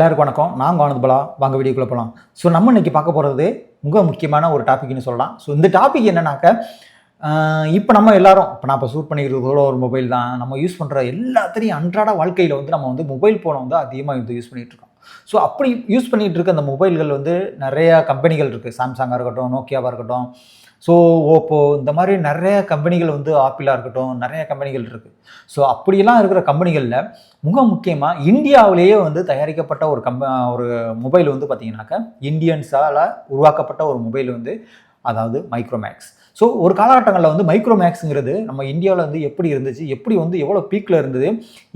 எல்லாருக்கும் வணக்கம். நான் ஆனந்த் பாலா. வாங்க வீடியோக்குள்ள போகலாம். ஸோ நம்ம இன்னைக்கு பார்க்க போகிறது மிக முக்கியமான ஒரு டாபிக்னு சொல்லலாம். ஸோ இந்த டாபிக் என்னன்னாக்க இப்போ நம்ம எல்லாரும் நான் இப்போ ஷூட் பண்ணிக்கிறதோட ஒரு மொபைல் தான் நம்ம யூஸ் பண்ணுற எல்லாத்தையும் அன்றாட வாழ்க்கையில் நம்ம மொபைல் ஃபோனை அதிகமாக யூஸ் பண்ணிகிட்டு இருக்கோம். ஸோ அப்படி யூஸ் பண்ணிகிட்டு இருக்க அந்த மொபைல்கள் நிறையா கம்பெனிகள் இருக்குது. சாம்சங்காக இருக்கட்டும், நோக்கியாவாக இருக்கட்டும், ஸோ ஓப்போ, இந்த மாதிரி நிறைய கம்பெனிகள் ஆப்பிளாக இருக்கட்டும், நிறைய கம்பெனிகள் இருக்குது. ஸோ அப்படியெல்லாம் இருக்கிற கம்பெனிகளில் மிக முக்கியமாக இந்தியாவிலேயே தயாரிக்கப்பட்ட ஒரு மொபைல் பார்த்தீங்கன்னாக்கா இந்தியன்ஸால் உருவாக்கப்பட்ட ஒரு மொபைல் அதாவது மைக்ரோமேக்ஸ். ஸோ ஒரு காலகட்டங்களில் மைக்ரோமேக்ஸுங்கிறது நம்ம இந்தியாவில் எப்படி இருந்துச்சு, எப்படி எவ்வளோ பீக்கில் இருந்தது,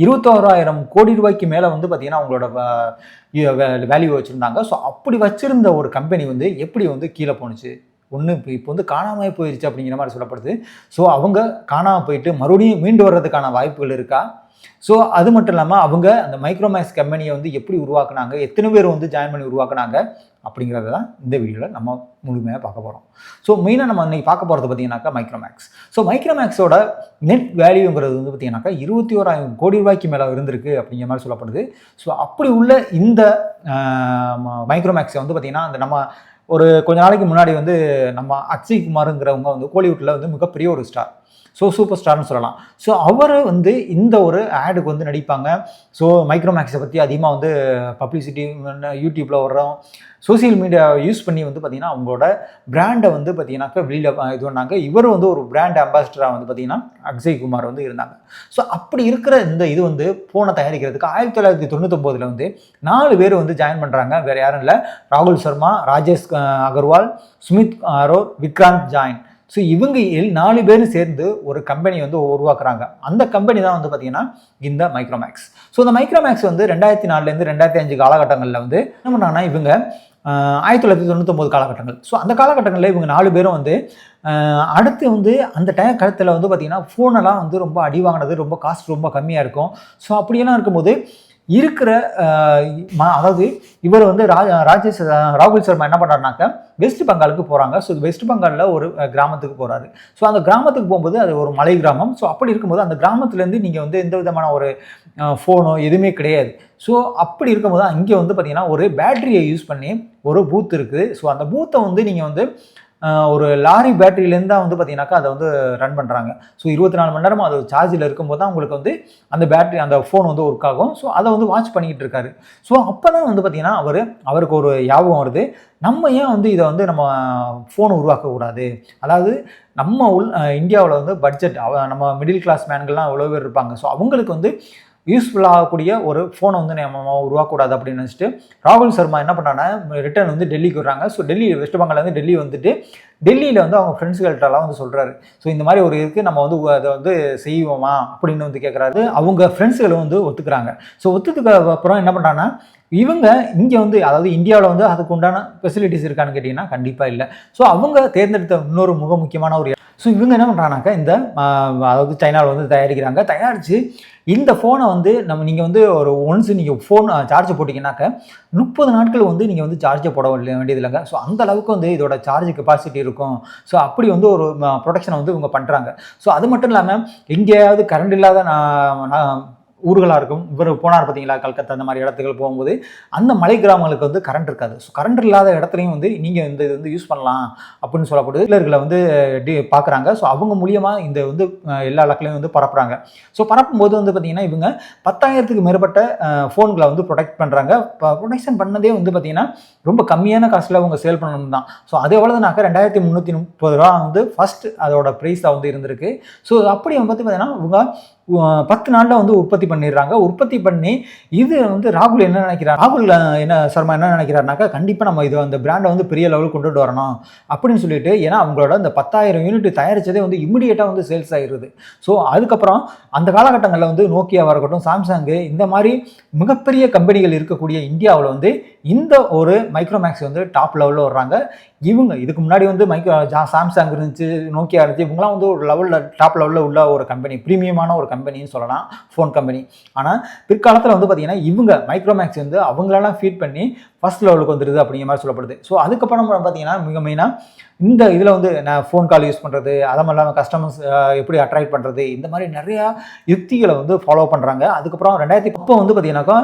21,000 கோடி ரூபாய்க்கு மேலே பார்த்தீங்கன்னா அவங்களோட வேல்யூ வச்சுருந்தாங்க. ஸோ அப்படி வச்சுருந்த ஒரு கம்பெனி எப்படி கீழே போணுச்சு, ஒன்று இப்போ காணாமல் போயிடுச்சு அப்படிங்கிற மாதிரி சொல்லப்படுது. ஸோ அவங்க காணாமல் போயிட்டு மறுபடியும் மீண்டு வர்றதுக்கான வாய்ப்புகள் இருக்கா? ஸோ அது மட்டும் இல்லாமல் அவங்க அந்த மைக்ரோமேக்ஸ் கம்பெனியை எப்படி உருவாக்குனாங்க, எத்தனை பேர் ஜாயின் பண்ணி உருவாக்குனாங்க அப்படிங்கிறத தான் இந்த வீடியோவில் நம்ம முழுமையாக பார்க்க போகிறோம். ஸோ மெயினாக நம்ம இன்றைக்கி பார்க்க போகிறது பார்த்தீங்கன்னாக்கா மைக்ரோமேக்ஸ். ஸோ மைக்ரோமேக்ஸோட நெட் வேல்யூங்கிறது பார்த்தீங்கன்னாக்கா 21,000 கோடி ரூபாய்க்கு மேலே இருந்திருக்கு அப்படிங்கிற மாதிரி சொல்லப்படுது. ஸோ அப்படி உள்ள இந்த மைக்ரோமேக்ஸை பார்த்தீங்கன்னா அந்த நம்ம ஒரு கொஞ்ச நாளைக்கு முன்னாடி நம்ம அக்ஷய் குமாருங்கிறவங்க கோலிவுட்டில் மிகப்பெரிய ஒரு ஸ்டார், ஸோ சூப்பர் ஸ்டார்னு சொல்லலாம். ஸோ அவர் இந்த ஒரு ஆடுக்கு நடிப்பாங்க. ஸோ மைக்ரோமேக்ஸை பற்றி அதிகமாக பப்ளிசிட்டி யூடியூப்பில் வர்றோம், சோசியல் மீடியா யூஸ் பண்ணி பார்த்தீங்கன்னா அவங்களோட பிராண்டை பார்த்தீங்கன்னாக்கா வெளியில் இது பண்ணாங்க. இவர் ஒரு பிராண்ட் அம்பாசிடராக பார்த்தீங்கன்னா அக்ஷய் குமார் இருந்தாங்க. ஸோ அப்படி இருக்கிற இந்த இது ஃபோனை தயாரிக்கிறதுக்கு 1999 4 பேர் ஜாயின் பண்ணுறாங்க. வேறு யாரும் இல்லை, ராகுல் சர்மா, ராஜேஷ் அகர்வால், சுமித் அரோர், விக்ராந்த் ஜாயின். ஸோ இவங்க 4 பேரும் சேர்ந்து ஒரு கம்பெனி உருவாக்குறாங்க. அந்த கம்பெனி தான் பார்த்தீங்கன்னா இந்த மைக்ரோமேக்ஸ். ஸோ இந்த மைக்ரோமேக்ஸ் 2004 2005 காலகட்டங்களில் என்ன பண்ணாங்கன்னா இவங்க 1999 காலகட்டங்கள். ஸோ அந்த காலகட்டங்களில் இவங்க 4 பேரும் அடுத்து அந்த டைம் கழுத்தில் பார்த்தீங்கன்னா ஃபோனெல்லாம் ரொம்ப அடி வாங்கினது, ரொம்ப காஸ்ட் ரொம்ப கம்மியாக இருக்கும். ஸோ அப்படியெல்லாம் இருக்கும்போது இருக்கிற அதாவது இவர் ராஜேஷ் ராகுல் சர்மா என்ன பண்ணுறாருனாக்கா வெஸ்ட் பெங்காலுக்கு போகிறாங்க. ஸோ வெஸ்ட் பெங்காலில் ஒரு கிராமத்துக்கு போகிறாரு. ஸோ அந்த கிராமத்துக்கு போகும்போது அது ஒரு மலை கிராமம். ஸோ அப்படி இருக்கும்போது அந்த கிராமத்துலேருந்து நீங்கள் எந்த விதமான ஒரு ஃபோனோ எதுவுமே கிடையாது. ஸோ அப்படி இருக்கும்போது அங்கே பார்த்தீங்கன்னா ஒரு பேட்டரியை யூஸ் பண்ணி ஒரு பூத் இருக்குது. ஸோ அந்த பூத்தை நீங்கள் ஒரு லாரி பேட்டரியிலேருந்து தான் பார்த்தீங்கன்னாக்கா அதை ரன் பண்ணுறாங்க. ஸோ 24 மணி நேரமும் அது சார்ஜில் இருக்கும்போது தான் உங்களுக்கு அந்த பேட்டரி அந்த ஃபோன் ஒர்க் ஆகும். ஸோ அதை வாட்ச் பண்ணிக்கிட்டு இருக்காரு. ஸோ அப்போ தான் பார்த்தீங்கன்னா அவருக்கு ஒரு ஞாபகம் வருது, நம்ம ஏன் இதை நம்ம ஃபோனை உருவாக்கக்கூடாது. அதாவது நம்ம இந்தியாவில் பட்ஜெட் நம்ம மிடில் கிளாஸ் மேன்கள்லாம் எவ்வளோ பேர் இருப்பாங்க. ஸோ அவங்களுக்கு யூஸ்ஃபுல்லாகக்கூடிய ஒரு ஃபோனை நம்ம உருவாக்கக்கூடாது அப்படின்னு நினச்சிட்டு ராகுல் சர்மா என்ன பண்ணாங்கன்னா ரிட்டர்ன் டெல்லிக்கு வர்றாங்க. ஸோ டெல்லி வெஸ்ட் பெங்கால்லேருந்து டெல்லி டெல்லியில் அவங்க ஃப்ரெண்ட்ஸ்கள்ட்டெல்லாம் சொல்கிறாரு. ஸோ இந்த மாதிரி ஒரு இருக்குது, நம்ம அதை செய்வோமா அப்படின்னு கேட்குறாரு. அவங்க ஃப்ரெண்ட்ஸுகளை ஒத்துக்கிறாங்க. ஸோ ஒத்துக்கு அப்புறம் என்ன பண்ணுறாங்கன்னா இவங்க இங்கே அதாவது இந்தியாவில் அதுக்கு உண்டான ஃபெசிலிட்டிஸ் இருக்கான்னு கேட்டிங்கன்னா கண்டிப்பாக இல்லை. ஸோ அவங்க தேர்ந்தெடுத்த இன்னொரு மிக முக்கியமான ஒரு ஸோ இவங்க என்ன பண்ணுறாங்கனாக்கா இந்த அதாவது சைனாவில் தயாரிக்கிறாங்க. தயாரித்து இந்த ஃபோனை நீங்கள் ஒரு ஒன்ஸ் நீங்கள் ஃபோன் சார்ஜ் போட்டிங்கன்னாக்கா 30 நாட்கள் நீங்கள் சார்ஜை போட வேண்டியது இல்லைங்க. ஸோ அந்த அளவுக்கு இதோட சார்ஜ் கெப்பாசிட்டி இருக்கும். ஸோ அப்படி ஒரு ப்ரொடக்ஷனை இவங்க பண்ணுறாங்க. ஸோ அது மட்டும் இல்லாமல் எங்கேயாவது கரண்ட் இல்லாத ஊர்களாக இருக்கும். இவர் போனார் பார்த்தீங்களா கல்கத்தா, அந்த மாதிரி இடத்துக்கு போகும்போது அந்த மலை கிராமங்களுக்கு கரண்ட் இருக்காது. ஸோ கரண்ட் இல்லாத இடத்துலையும் நீங்கள் இது யூஸ் பண்ணலாம் அப்படின்னு சொல்லப்படுது. டீலர்களை பார்க்குறாங்க. ஸோ அவங்க மூலியமாக இந்த எல்லா இடத்துலையும் பரப்புகிறாங்க. ஸோ பரப்பும்போது பார்த்தீங்கன்னா இவங்க 10,000க்கு மேற்பட்ட ஃபோன்களை ப்ரொடெக்ட் பண்ணுறாங்க. ப்ரொடெக்ஷன் பண்ணதே பார்த்தீங்கன்னா ரொம்ப கம்மியான காஸ்ட்டில் அவங்க சேல் பண்ணணும் தான். ஸோ அது எவ்வளோதுனாக்கா 2,330 ரூபா ஃபஸ்ட் அதோட ப்ரைஸாக இருந்திருக்கு. ஸோ அப்படி பார்த்தீங்கன்னா இவங்க 10 நாளில் உற்பத்தி பண்ணிடுறாங்க. உற்பத்தி பண்ணி இது ராகுல் என்ன நினைக்கிறார், ராகுல் சர்மா என்ன நினைக்கிறாருனாக்கா கண்டிப்பாக நம்ம இது அந்த பிராண்டை பெரிய லெவலுக்கு கொண்டுட்டு வரணும் அப்படின்னு சொல்லிட்டு, ஏன்னா அவங்களோட அந்த 10,000 யூனிட் தயாரித்ததே இமிடியேட்டாக சேல்ஸ் ஆகிடுது. ஸோ அதுக்கப்புறம் அந்த காலகட்டங்களில் நோக்கியாவாக இருக்கட்டும், சாம்சங்கு, இந்த மாதிரி மிகப்பெரிய கம்பெனிகள் இருக்கக்கூடிய இந்தியாவில் இந்த ஒரு மைக்ரோமேக்ஸ் டாப் லெவலில் வர்றாங்க. இவங்க இதுக்கு முன்னாடி சாம்சங் இருந்துச்சு, நோக்கியா இருந்துச்சு, இவங்களாம் ஒரு லெவலில் டாப் லெவலில் உள்ள ஒரு கம்பெனி, ப்ரீமியமான ஒரு கம்பெனின்னு சொல்லலாம், ஃபோன் கம்பெனி. ஆனால் பிற்காலத்தில் பார்த்தீங்கன்னா இவங்க மைக்ரோமேக்ஸ் அவங்களெல்லாம் ஃபீட் பண்ணி ஃபர்ஸ்ட் லெவலுக்கு வந்துடுது அப்படிங்கிற மாதிரி சொல்லப்படுது. ஸோ அதுக்கப்புறம் பார்த்தீங்கன்னா மிக மெயினாக இந்த இதில் நான் ஃபோன் கால் யூஸ் பண்ணுறது, அது இல்லாமல் கஸ்டமர்ஸ் எப்படி அட்ராக்ட் பண்ணுறது, இந்த மாதிரி நிறையா யுக்திகளை ஃபாலோ பண்ணுறாங்க. அதுக்கப்புறம் 2010 பார்த்தீங்கன்னாக்கா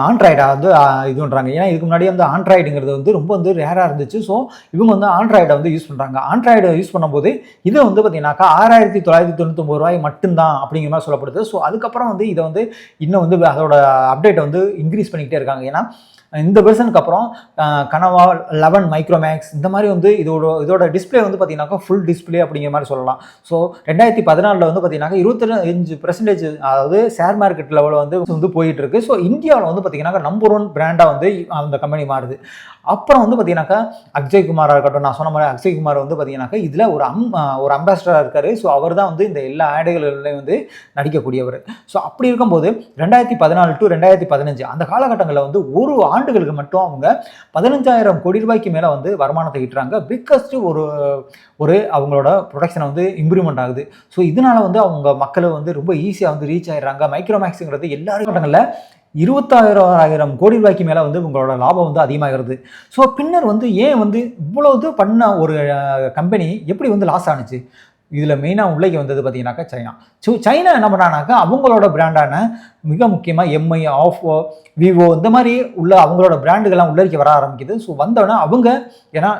ஆண்ட்ராய்டை வந்து இது பண்ணுறாங்க. ஏன்னா இதுக்கு முன்னாடி வந்து ஆண்ட்ராய்டுங்கிறது வந்து ரொம்ப வந்து ரேராக இருந்துச்சு. ஸோ இவங்க வந்து ஆண்ட்ராய்டை வந்து யூஸ் பண்ணுறாங்க. ஆண்ட்ராய்டை யூஸ் பண்ணும்போது இதை வந்து பார்த்தீங்கன்னாக்கா ரூ. 6,999 மட்டும்தான் அப்படிங்கிற மாதிரி சொல்லப்படுது. ஸோ அதுக்கப்புறம் வந்து இதை வந்து இன்னும் வந்து அதோட அப்டேட்டை வந்து இன்க்ரீஸ் பண்ணிக்கிட்டே இருக்காங்க. ஏன்னா இந்த வெர்ஷனுக்கு அப்புறம் கனவா 11 மைக்ரோமேக்ஸ் இந்த மாதிரி வந்து இதோட டிஸ்பிளே வந்து பார்த்தீங்கன்னாக்கா ஃபுல் டிஸ்பிளே அப்படிங்கிற மாதிரி சொல்லலாம். ஸோ 2014 வந்து பார்த்தீங்கன்னாக்கா 25% அதாவது ஷேர் மார்க்கெட் லெவலில் வந்து போயிட்டு இருக்கு. ஸோ இந்தியாவில் வந்து பார்த்தீங்கன்னாக்கா நம்பர் 1 பிராண்டாக வந்து அந்த கம்பெனி மாறுது. அப்புறம் வந்து பார்த்தீங்கன்னாக்கா அக்ஷய் குமாராக இருக்கட்டும், நான் சொன்ன மாதிரி அக்ஷய் குமார் வந்து பார்த்தீங்கன்னாக்கா இதில் ஒரு அம்பாசிடராக இருக்காரு. ஸோ அவர் தான் வந்து இந்த எல்லா ஆடுகள்லையும் வந்து நடிக்கக்கூடியவர். ஸோ அப்படி இருக்கும்போது 2014 to 2015 அந்த காலகட்டங்களில் வந்து ஒரு ஆண்டுகளுக்கு மட்டும் அவங்க 15,000 கோடி ரூபாய்க்கு மேலே வந்து வருமானத்தை ஈட்டுறாங்க. பிக்கஸ்ட் ஒரு அவங்களோட ப்ரொடக்ஷனை வந்து இம்ப்ரூவ்மெண்ட் ஆகுது. ஸோ இதனால வந்து அவங்க மக்களை வந்து ரொம்ப ஈஸியாக வந்து ரீச் ஆயிடுறாங்க. மைக்ரோமேக்ஸுங்கிறது எல்லாரும் கட்டங்களில் 26,000 கோடி ரூபாய்க்கு மேலே வந்து உங்களோட லாபம் வந்து அதிகமாகிறது. ஸோ பின்னர் வந்து ஏன் வந்து இவ்வளவு பண்ண ஒரு கம்பெனி எப்படி வந்து லாஸ் ஆணுச்சு? இதில் மெயினாக உள்ளே வந்தது பார்த்தீங்கன்னாக்கா சைனா. ஸோ சைனா என்ன பண்ணுறாங்கனாக்கா அவங்களோட பிராண்டான மிக முக்கியமாக எம்ஐ, ஆஃபோ, விவோ இந்த மாதிரி உள்ள அவங்களோட பிராண்டுகள்லாம் உள்ளே வர ஆரம்பிக்குது. ஸோ வந்தோடனே அவங்க ஏன்னா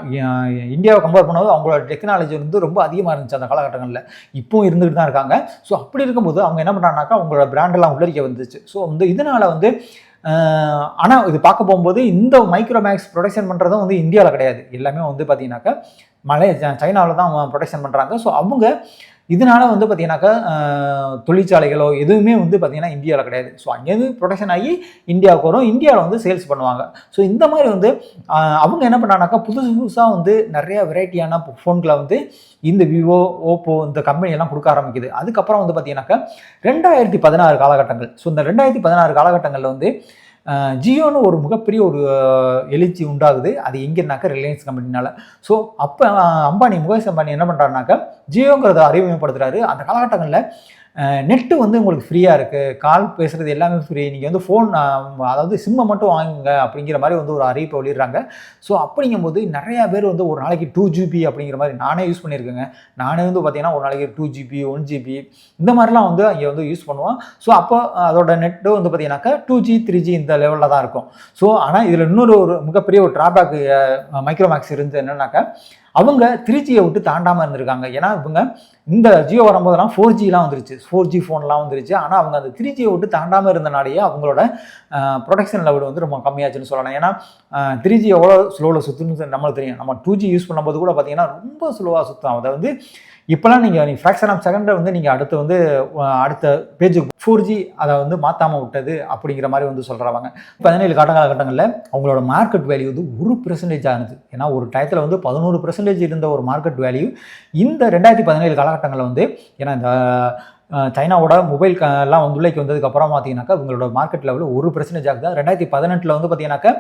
இந்தியாவை கம்பேர் பண்ணும்போது அவங்களோட டெக்னாலஜி வந்து ரொம்ப அதிகமாக இருந்துச்சு அந்த காலகட்டங்களில். இப்பவும் இருந்துகிட்டு தான் இருக்காங்க. ஸோ அப்படி இருக்கும்போது அவங்க என்ன பண்ணுறாங்கனாக்கா அவங்களோட பிராண்டெல்லாம் உள்ளே வந்துச்சு. ஸோ வந்து இதனால் வந்து ஆனால் இது பார்க்க போகும்போது இந்த மைக்ரோமேக்ஸ் ப்ரொடக்ஷன் பண்ணுறதும் வந்து இந்தியாவில் கிடையாது. எல்லாமே வந்து பார்த்தீங்கன்னாக்கா சைனாவில் தான் ப்ரொடக்ஷன் பண்ணுறாங்க. ஸோ அவங்க இதனால வந்து பார்த்தீங்கன்னாக்கா தொழிற்சாலைகளோ எதுவுமே வந்து பார்த்தீங்கன்னா இந்தியாவில் கிடையாது. ஸோ அங்கேருந்து ப்ரொடக்ஷன் ஆகி இந்தியாவுக்கு வரும், இந்தியாவில் வந்து சேல்ஸ் பண்ணுவாங்க. ஸோ இந்த மாதிரி வந்து அவங்க என்ன பண்ணுறாங்கனாக்கா புதுசாக வந்து நிறைய வெரைட்டியான ஃபோன்களை வந்து இந்த விவோ, ஓப்போ இந்த கம்பெனியெல்லாம் கொடுக்க ஆரம்பிக்குது. அதுக்கப்புறம் வந்து பார்த்தீங்கன்னாக்கா 2016 காலகட்டங்கள். ஸோ இந்த 2016 காலகட்டங்களில் வந்து ஜியோன்னு ஒரு மிகப்பெரிய ஒரு எழுச்சி உண்டாகுது. அது எங்கேனாக்கா ரிலையன்ஸ் கம்பெனினால. ஸோ அப்போ முகேஷ் அம்பானி என்ன பண்ணுறாருனாக்கா ஜியோங்கிறத அறிமுகப்படுத்துகிறாரு. அந்த காலகட்டங்களில் நெட்டு வந்து உங்களுக்கு ஃப்ரீயாக இருக்குது, கால் பேசுகிறது எல்லாமே ஃப்ரீ, நீங்கள் வந்து ஃபோன் அதாவது சிம்மை மட்டும் வாங்குங்க அப்படிங்கிற மாதிரி வந்து ஒரு அறிவிப்பை வெளியிடுறாங்க. ஸோ அப்படிங்கும்போது நிறையா பேர் வந்து ஒரு நாளைக்கு 2 GB அப்படிங்கிற மாதிரி நானே யூஸ் பண்ணியிருக்கேங்க. நானே வந்து பார்த்தீங்கன்னா ஒரு நாளைக்கு 2 GB 1 GB இந்த மாதிரிலாம் வந்து அங்கே வந்து யூஸ் பண்ணுவோம். ஸோ அப்போ அதோட நெட்டு வந்து பார்த்தீங்கன்னாக்கா 2G 3G இந்த லெவலில் தான் இருக்கும். ஸோ ஆனால் இதில் இன்னொரு மிகப்பெரிய ஒரு ட்ராபேக் மைக்ரோமேக்ஸ் இருந்தது என்னன்னாக்கா அவங்க 3Gயை விட்டு தாண்டாமல் இருந்திருக்காங்க. ஏன்னா இவங்க இந்த ஜியோ வரும்போதெல்லாம் 4Gலாம் வந்துருச்சு, 4G ஃபோன்லாம் வந்துருச்சு. ஆனால் அவங்க அந்த 3Gயை விட்டு தாண்டாமல் இருந்தனாலேயே அவங்களோட ப்ரொடக்ஷன் லெவல் வந்து ரொம்ப கம்மியாச்சுன்னு சொல்லலாம். ஏன்னா 3G எவ்வளோ ஸ்லோவில் சுற்றுன்னு நம்மளுக்கு தெரியும். நம்ம 2G யூஸ் பண்ணும்போது கூட பார்த்தீங்கன்னா ரொம்ப ஸ்லோவாக சுற்றும். அதை வந்து இப்போலாம் நீங்கள் ஃப்ராக்ஷன் ஆஃப் செகண்டில் வந்து நீங்கள் அடுத்த பேஜுக்கு 4G அதை வந்து மாற்றாமல் விட்டது அப்படிங்கிற மாதிரி வந்து சொல்கிறாங்க. 17 காலகட்டங்களில் அவங்களோட மார்க்கெட் வேல்யூ வந்து 1% ஆனது. ஏன்னா ஒரு டயத்தில் வந்து 11% இருந்த ஒரு மார்க்கெட் வேல்யூ இந்த 2017 காலகட்டங்களில் வந்து ஏன்னா இந்த சைனாவோட மொபைல் எல்லாம் வந்து உள்ளே வந்ததுக்கப்புறம் பார்த்தீங்கன்னாக்கா இவங்களோட மார்க்கெட் லெவலில் 1% ஆகுது. 2018 வந்து பார்த்தீங்கன்னாக்கா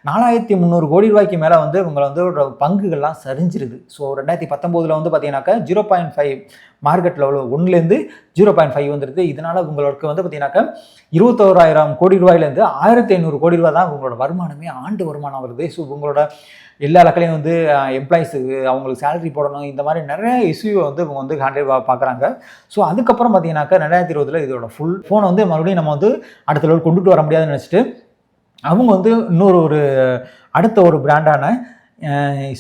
4,300 கோடி ரூபாய்க்கு மேலே வந்து இவங்களை வந்து பங்குகள்லாம் சரிஞ்சிருது. ஸோ 2019 வந்து பார்த்தீங்கன்னாக்கா 0.5 மார்க்கெட் லெவலில் 1லேருந்து 0.5 வந்துடுது. இதனால் உங்களுக்கு வந்து பார்த்தீங்கன்னாக்கா 21,000 கோடி ரூபாயிலேருந்து 1,500 கோடி ரூபா தான் உங்களோட வருமானமே, ஆண்டு வருமானம் வருது. ஸோ உங்களோட எல்லா இடத்துலையும் வந்து எம்ப்ளாயிஸுக்கு அவங்களுக்கு சேலரி போடணும், இந்த மாதிரி நிறைய இஷ்யூவை வந்து இவங்க வந்து ஹேண்டில் பார்க்குறாங்க. ஸோ அதுக்கப்புறம் பார்த்தீங்கன்னாக்கா 2020 இதோட ஃபுல் ஃபோனை வந்து மறுபடியும் நம்ம வந்து அடுத்த லெவல் கொண்டுட்டு வர முடியாதுன்னு நினச்சிட்டு அவங்க வந்து இன்னொரு அடுத்த ஒரு பிராண்டான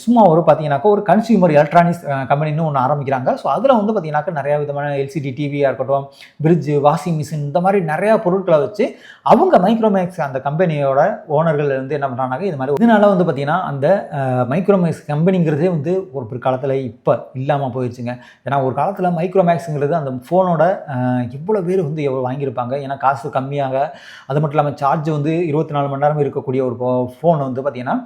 சும்மா பார்த்தீங்கன்னாக்கா ஒரு கன்சியூமர் எலக்ட்ரானிக்ஸ் கம்பெனின்னு ஒன்று ஆரம்பிக்கிறாங்க. ஸோ அதில் வந்து பார்த்தீங்கன்னாக்கா நிறையா விதமான எல்சிடி டிவியாக இருக்கட்டும், ஃப்ரிட்ஜு, வாஷிங் மிஷின் இந்த மாதிரி நிறையா பொருட்களை வச்சு அவங்க மைக்ரோமேக்ஸ் அந்த கம்பெனியோட ஓனர்கள் வந்து என்ன பண்ணுறாங்க இது மாதிரி. இதனால வந்து பார்த்தீங்கன்னா அந்த மைக்ரோமேக்ஸ் கம்பெனிங்கிறதே வந்து ஒரு பிற்காலத்தில் இப்போ இல்லாமல் போயிடுச்சுங்க. ஏன்னா ஒரு காலத்தில் மைக்ரோமேக்ஸுங்கிறது அந்த ஃபோனோட எவ்வளோ பேர் வந்து எவ்வளோ வாங்கியிருப்பாங்க. ஏன்னா காசு கம்மியாக, அது மட்டும் இல்லாமல் சார்ஜ் வந்து 24 மணி நேரம் இருக்கக்கூடிய ஒரு ஃபோன் வந்து பார்த்தீங்கன்னா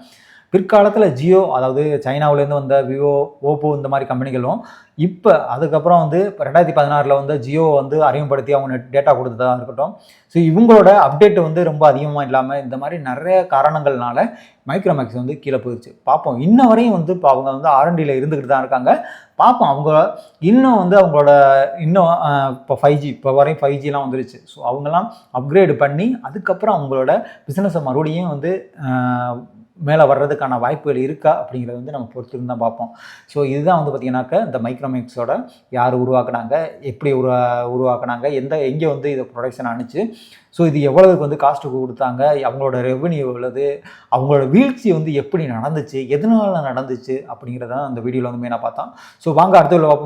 பிற்காலத்தில் ஜியோ, அதாவது சைனாவிலேருந்து வந்த விவோ, ஓப்போ இந்த மாதிரி கம்பெனிகளும் இப்போ அதுக்கப்புறம் வந்து 2016 வந்து ஜியோ வந்து அறிமுகப்படுத்தி அவங்க டேட்டா கொடுத்ததாக இருக்கட்டும். ஸோ இவங்களோட அப்டேட் வந்து ரொம்ப அதிகமாக இல்லாமல் இந்த மாதிரி நிறைய காரணங்கள்னால மைக்ரோமேக்ஸ் வந்து கீழே போயிடுச்சு. பார்ப்போம் இன்ன வரையும் வந்து இப்போ அவங்க வந்து R&Dயில் இருந்துக்கிட்டு தான் இருக்காங்க. பார்ப்போம் அவங்க இன்னும் வந்து அவங்களோட இப்போ 5G இப்போ வரையும் 5Gலாம் வந்துருச்சு. ஸோ அவங்கெல்லாம் அப்கிரேடு பண்ணி அதுக்கப்புறம் அவங்களோட பிஸ்னஸை மறுபடியும் வந்து மேலே வர்றதுக்கான வாய்ப்புகள் இருக்கா அப்படிங்கிறத வந்து நம்ம பொறுத்து தான் பார்ப்போம். ஸோ இதுதான் வந்து பார்த்திங்கனாக்கா இந்த மைக்ரோமேக்ஸோட யார் உருவாக்குனாங்க, எப்படி உருவாக்குனாங்க, எங்கே வந்து இதை ப்ரொடக்ஷன் ஆணுச்சு, ஸோ இது எவ்வளவுக்கு வந்து காஸ்ட்டுக்கு கொடுத்தாங்க, அவங்களோட ரெவன்யூ எவ்வளவு, அவங்களோட வீழ்ச்சி வந்து எப்படி நடந்துச்சு, எதனால நடந்துச்சு அப்படிங்கிறத அந்த வீடியோவில் வந்து மெயினாக பார்த்தோம். ஸோ வாங்க அடுத்த பார்ப்போம்.